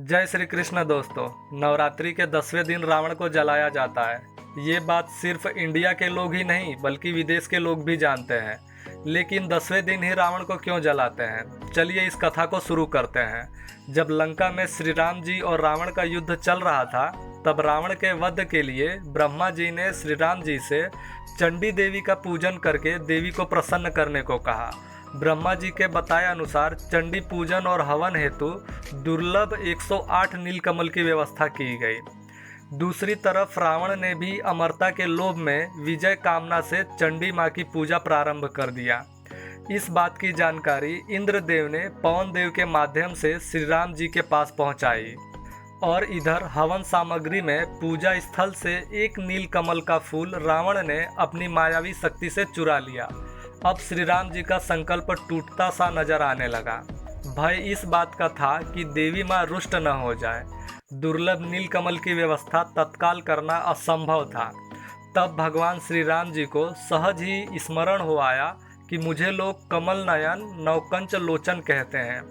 जय श्री कृष्ण दोस्तों। नवरात्रि के 10वें दिन रावण को जलाया जाता है। ये बात सिर्फ इंडिया के लोग ही नहीं बल्कि विदेश के लोग भी जानते हैं। लेकिन 10वें दिन ही रावण को क्यों जलाते हैं, चलिए इस कथा को शुरू करते हैं। जब लंका में श्री राम जी और रावण का युद्ध चल रहा था, तब रावण के वध के लिए ब्रह्मा जी ने श्री राम जी से चंडी देवी का पूजन करके देवी को प्रसन्न करने को कहा। ब्रह्मा जी के बताए अनुसार चंडी पूजन और हवन हेतु दुर्लभ 108 नीलकमल की व्यवस्था की गई। दूसरी तरफ रावण ने भी अमरता के लोभ में विजय कामना से चंडी माँ की पूजा प्रारंभ कर दिया। इस बात की जानकारी इंद्रदेव ने पवन देव के माध्यम से श्री राम जी के पास पहुंचाई और इधर हवन सामग्री में पूजा स्थल से एक नीलकमल का फूल रावण ने अपनी मायावी शक्ति से चुरा लिया। अब श्री राम जी का संकल्प टूटता सा नजर आने लगा। भय इस बात का था कि देवी माँ रुष्ट न हो जाए। दुर्लभ नीलकमल की व्यवस्था तत्काल करना असंभव था। तब भगवान श्री राम जी को सहज ही स्मरण हो आया कि मुझे लोग कमल नयन नवकंच लोचन कहते हैं,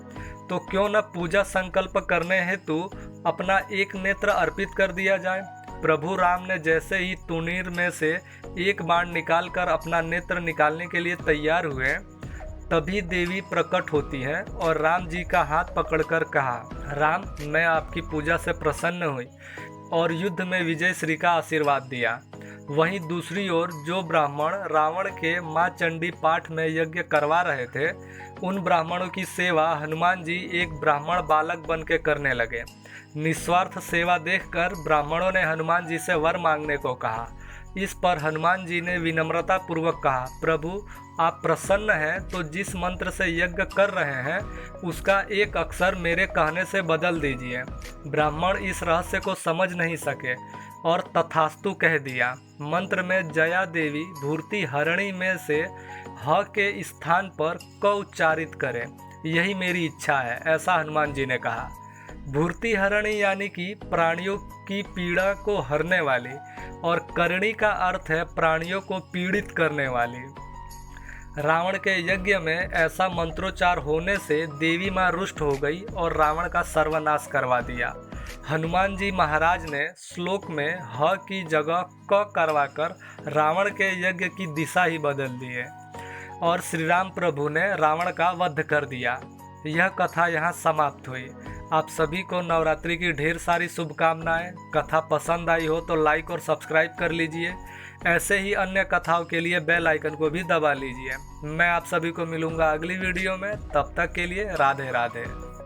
तो क्यों न पूजा संकल्प करने हेतु अपना एक नेत्र अर्पित कर दिया जाए। प्रभु राम ने जैसे ही तुनीर में से एक बाण निकालकर अपना नेत्र निकालने के लिए तैयार हुए, तभी देवी प्रकट होती है और राम जी का हाथ पकड़कर कहा, राम, मैं आपकी पूजा से प्रसन्न हुई, और युद्ध में विजय श्री का आशीर्वाद दिया। वहीं दूसरी ओर जो ब्राह्मण रावण के माँ चंडी पाठ में यज्ञ करवा रहे थे, उन ब्राह्मणों की सेवा हनुमान जी एक ब्राह्मण बालक बन के करने लगे। निस्वार्थ सेवा देखकर ब्राह्मणों ने हनुमान जी से वर मांगने को कहा। इस पर हनुमान जी ने विनम्रता पूर्वक कहा, प्रभु, आप प्रसन्न हैं तो जिस मंत्र से यज्ञ कर रहे हैं उसका एक अक्षर मेरे कहने से बदल दीजिए। ब्राह्मण इस रहस्य को समझ नहीं सके और तथास्तु कह दिया। मंत्र में जया देवी भूर्ति हरणी में से ह के स्थान पर क उच्चारित करें, यही मेरी इच्छा है, ऐसा हनुमान जी ने कहा। भूर्ति हरणी यानी कि प्राणियों की पीड़ा को हरने वाली, और करणी का अर्थ है प्राणियों को पीड़ित करने वाली। रावण के यज्ञ में ऐसा मंत्रोच्चार होने से देवी माँ रुष्ट हो गई और रावण का सर्वनाश करवा दिया। हनुमान जी महाराज ने श्लोक में ह की जगह क करवाकर रावण के यज्ञ की दिशा ही बदल दी है और श्री राम प्रभु ने रावण का वध कर दिया। यह कथा यहाँ समाप्त हुई। आप सभी को नवरात्रि की ढेर सारी शुभकामनाएं। कथा पसंद आई हो तो लाइक और सब्सक्राइब कर लीजिए। ऐसे ही अन्य कथाओं के लिए बेल आइकन को भी दबा लीजिए। मैं आप सभी को मिलूंगा अगली वीडियो में। तब तक के लिए राधे राधे।